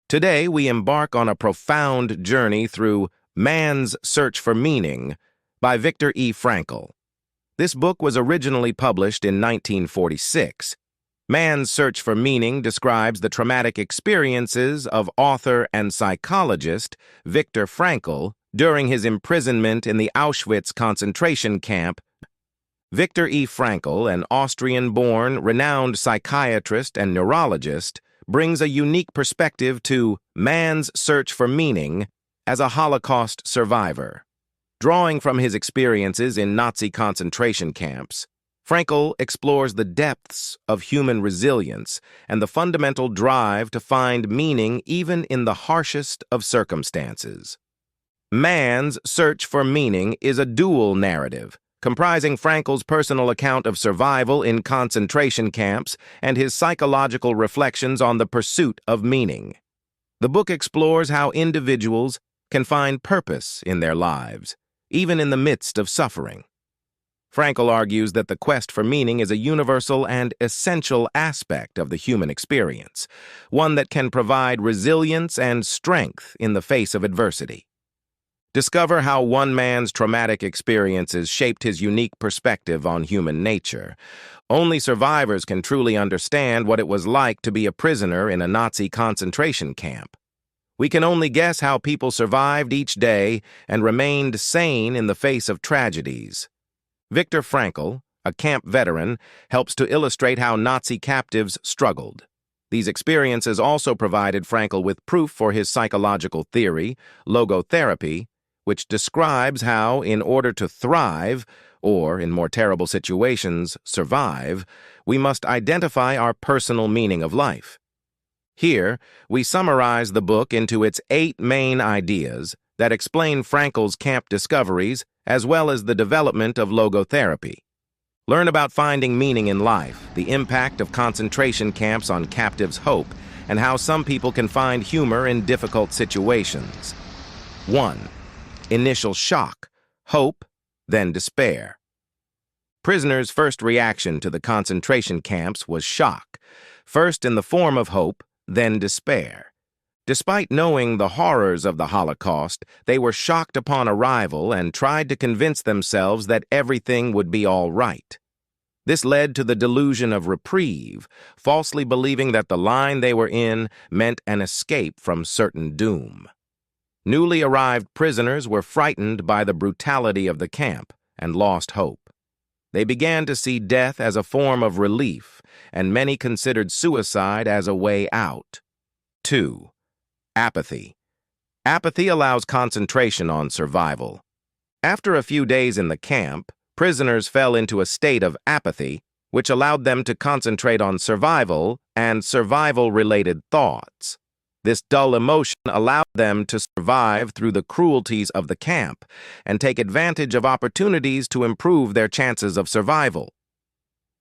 Today, we embark on a profound journey through Man's Search for Meaning by Victor Frankl. This book was originally published in 1946. Man's Search for Meaning describes the traumatic experiences of author and psychologist Victor Frankl during his imprisonment in the Auschwitz concentration camp. Victor Frankl, an Austrian-born, renowned psychiatrist and neurologist, brings a unique perspective to man's search for meaning as a Holocaust survivor. Drawing from his experiences in Nazi concentration camps, Frankl explores the depths of human resilience and the fundamental drive to find meaning even in the harshest of circumstances. Man's Search for Meaning is a dual narrative, comprising Frankl's personal account of survival in concentration camps and his psychological reflections on the pursuit of meaning. The book explores how individuals can find purpose in their lives, even in the midst of suffering. Frankl argues that the quest for meaning is a universal and essential aspect of the human experience, one that can provide resilience and strength in the face of adversity. Discover how one man's traumatic experiences shaped his unique perspective on human nature. Only survivors can truly understand what it was like to be a prisoner in a Nazi concentration camp. We can only guess how people survived each day and remained sane in the face of tragedies. Victor Frankl, a camp veteran, helps to illustrate how Nazi captives struggled. These experiences also provided Frankl with proof for his psychological theory, logotherapy, which describes how, in order to thrive, or, in more terrible situations, survive, we must identify our personal meaning of life. Here, we summarize the book into its 8 main ideas that explain Frankl's camp discoveries as well as the development of logotherapy. Learn about finding meaning in life, the impact of concentration camps on captives' hope, and how some people can find humor in difficult situations. 1. Initial shock, hope, then despair. Prisoners' first reaction to the concentration camps was shock, first in the form of hope, then despair. Despite knowing the horrors of the Holocaust, they were shocked upon arrival and tried to convince themselves that everything would be all right. This led to the delusion of reprieve, falsely believing that the line they were in meant an escape from certain doom. Newly arrived prisoners were frightened by the brutality of the camp and lost hope. They began to see death as a form of relief, and many considered suicide as a way out. 2. Apathy. Apathy allows concentration on survival. After a few days in the camp, prisoners fell into a state of apathy, which allowed them to concentrate on survival and survival-related thoughts. This dull emotion allowed them to survive through the cruelties of the camp and take advantage of opportunities to improve their chances of survival.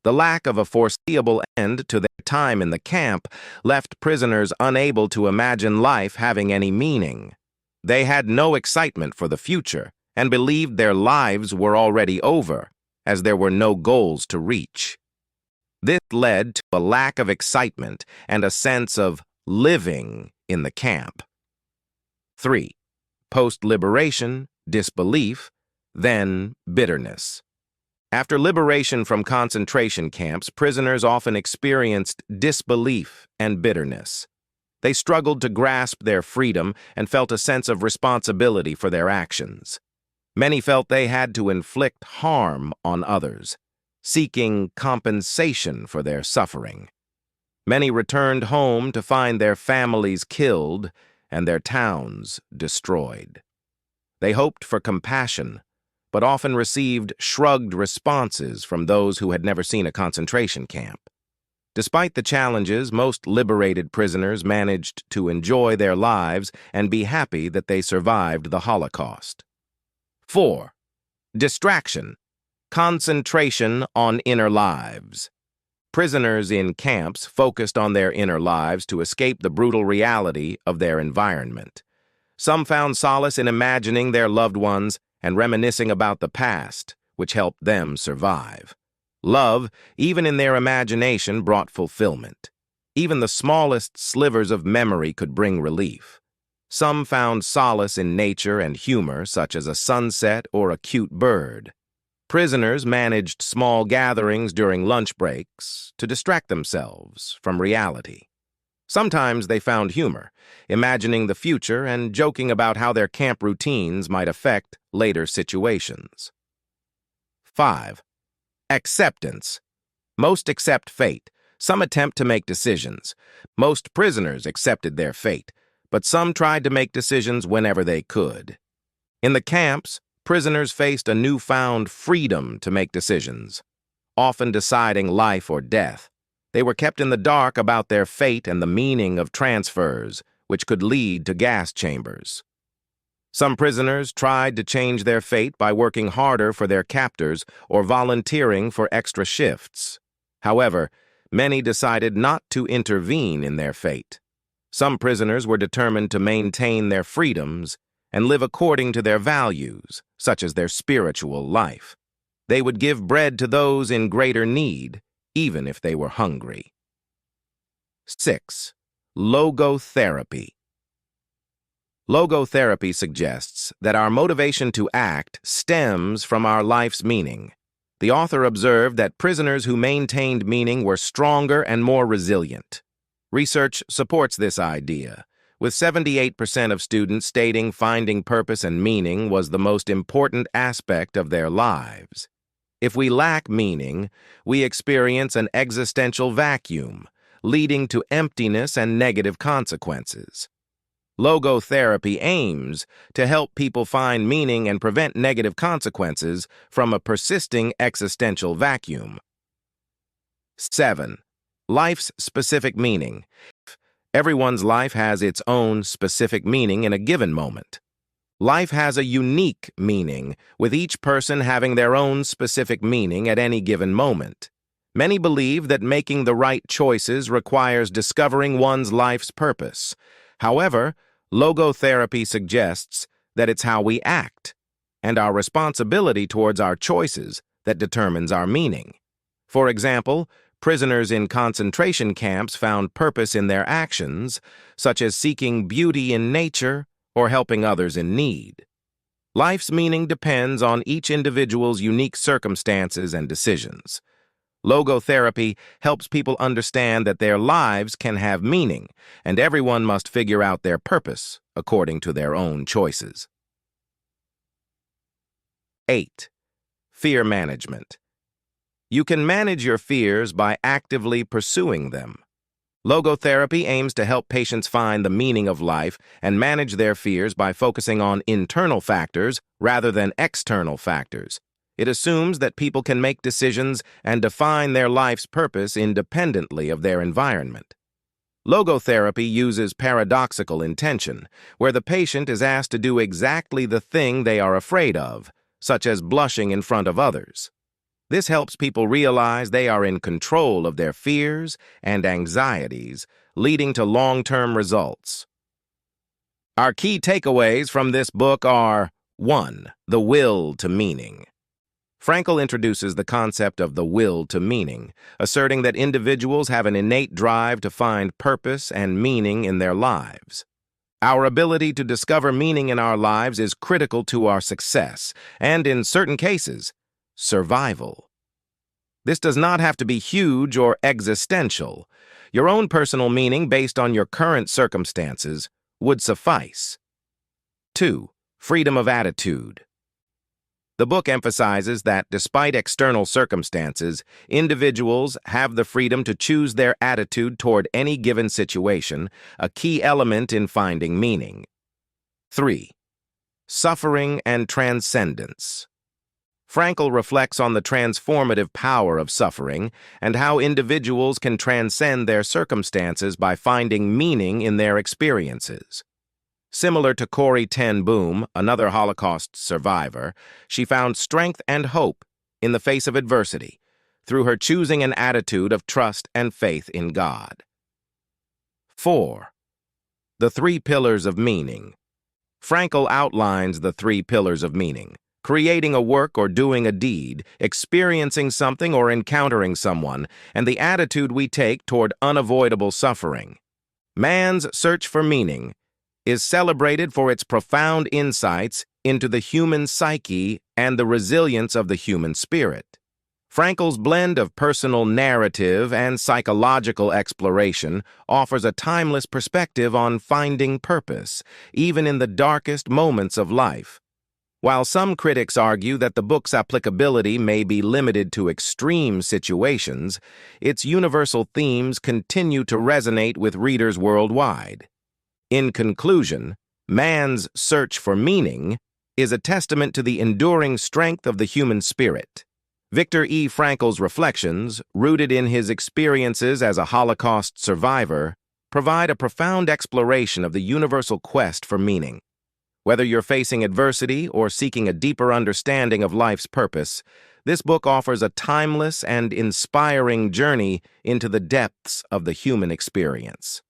The lack of a foreseeable end to their time in the camp left prisoners unable to imagine life having any meaning. They had no excitement for the future and believed their lives were already over, as there were no goals to reach. This led to a lack of excitement and a sense of living in the camp. 3. Post-liberation, disbelief, then bitterness. After liberation from concentration camps, prisoners often experienced disbelief and bitterness. They struggled to grasp their freedom and felt a sense of responsibility for their actions. Many felt they had to inflict harm on others, seeking compensation for their suffering. Many returned home to find their families killed and their towns destroyed. They hoped for compassion, but often received shrugged responses from those who had never seen a concentration camp. Despite the challenges, most liberated prisoners managed to enjoy their lives and be happy that they survived the Holocaust. 4. Distraction. Concentration on inner lives. Prisoners in camps focused on their inner lives to escape the brutal reality of their environment. Some found solace in imagining their loved ones and reminiscing about the past, which helped them survive. Love, even in their imagination, brought fulfillment. Even the smallest slivers of memory could bring relief. Some found solace in nature and humor, such as a sunset or a cute bird. Prisoners managed small gatherings during lunch breaks to distract themselves from reality. Sometimes they found humor, imagining the future and joking about how their camp routines might affect later situations. 5. Acceptance. Most accept fate. Some attempt to make decisions. Most prisoners accepted their fate, but some tried to make decisions whenever they could. In the camps, prisoners faced a newfound freedom to make decisions, often deciding life or death. They were kept in the dark about their fate and the meaning of transfers, which could lead to gas chambers. Some prisoners tried to change their fate by working harder for their captors or volunteering for extra shifts. However, many decided not to intervene in their fate. Some prisoners were determined to maintain their freedoms and live according to their values, such as their spiritual life. They would give bread to those in greater need, even if they were hungry. 6. Logotherapy. Logotherapy suggests that our motivation to act stems from our life's meaning. The author observed that prisoners who maintained meaning were stronger and more resilient. Research supports this idea, with 78% of students stating finding purpose and meaning was the most important aspect of their lives. If we lack meaning, we experience an existential vacuum, leading to emptiness and negative consequences. Logotherapy aims to help people find meaning and prevent negative consequences from a persisting existential vacuum. 7. Life's specific meaning. Everyone's life has its own specific meaning in a given moment. Life has a unique meaning, with each person having their own specific meaning at any given moment. Many believe that making the right choices requires discovering one's life's purpose. However, logotherapy suggests that it's how we act and our responsibility towards our choices that determines our meaning. For example, prisoners in concentration camps found purpose in their actions, such as seeking beauty in nature or helping others in need. Life's meaning depends on each individual's unique circumstances and decisions. Logotherapy helps people understand that their lives can have meaning, and everyone must figure out their purpose according to their own choices. 8. Fear management. You can manage your fears by actively pursuing them. Logotherapy aims to help patients find the meaning of life and manage their fears by focusing on internal factors rather than external factors. It assumes that people can make decisions and define their life's purpose independently of their environment. Logotherapy uses paradoxical intention, where the patient is asked to do exactly the thing they are afraid of, such as blushing in front of others. This helps people realize they are in control of their fears and anxieties, leading to long-term results. Our key takeaways from this book are: 1. The will to meaning. Frankl introduces the concept of the will to meaning, asserting that individuals have an innate drive to find purpose and meaning in their lives. Our ability to discover meaning in our lives is critical to our success, and in certain cases, survival. This does not have to be huge or existential. Your own personal meaning based on your current circumstances would suffice. 2. Freedom of attitude. The book emphasizes that despite external circumstances, individuals have the freedom to choose their attitude toward any given situation, a key element in finding meaning. 3. Suffering and transcendence. Frankl reflects on the transformative power of suffering and how individuals can transcend their circumstances by finding meaning in their experiences. Similar to Corrie ten Boom, another Holocaust survivor, she found strength and hope in the face of adversity through her choosing an attitude of trust and faith in God. 4. The 3 pillars of meaning. Frankl outlines the 3 pillars of meaning: creating a work or doing a deed, experiencing something or encountering someone, and the attitude we take toward unavoidable suffering. Man's search for meaning is celebrated for its profound insights into the human psyche and the resilience of the human spirit. Frankl's blend of personal narrative and psychological exploration offers a timeless perspective on finding purpose, even in the darkest moments of life. While some critics argue that the book's applicability may be limited to extreme situations, its universal themes continue to resonate with readers worldwide. In conclusion, Man's Search for Meaning is a testament to the enduring strength of the human spirit. Victor E. Frankl's reflections, rooted in his experiences as a Holocaust survivor, provide a profound exploration of the universal quest for meaning. Whether you're facing adversity or seeking a deeper understanding of life's purpose, this book offers a timeless and inspiring journey into the depths of the human experience.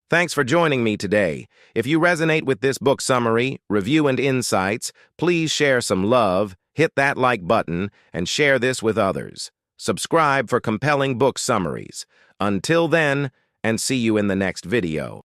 Thanks for joining me today. If you resonate with this book summary, review, and insights, please share some love, hit that like button, and share this with others. Subscribe for compelling book summaries. Until then, and see you in the next video.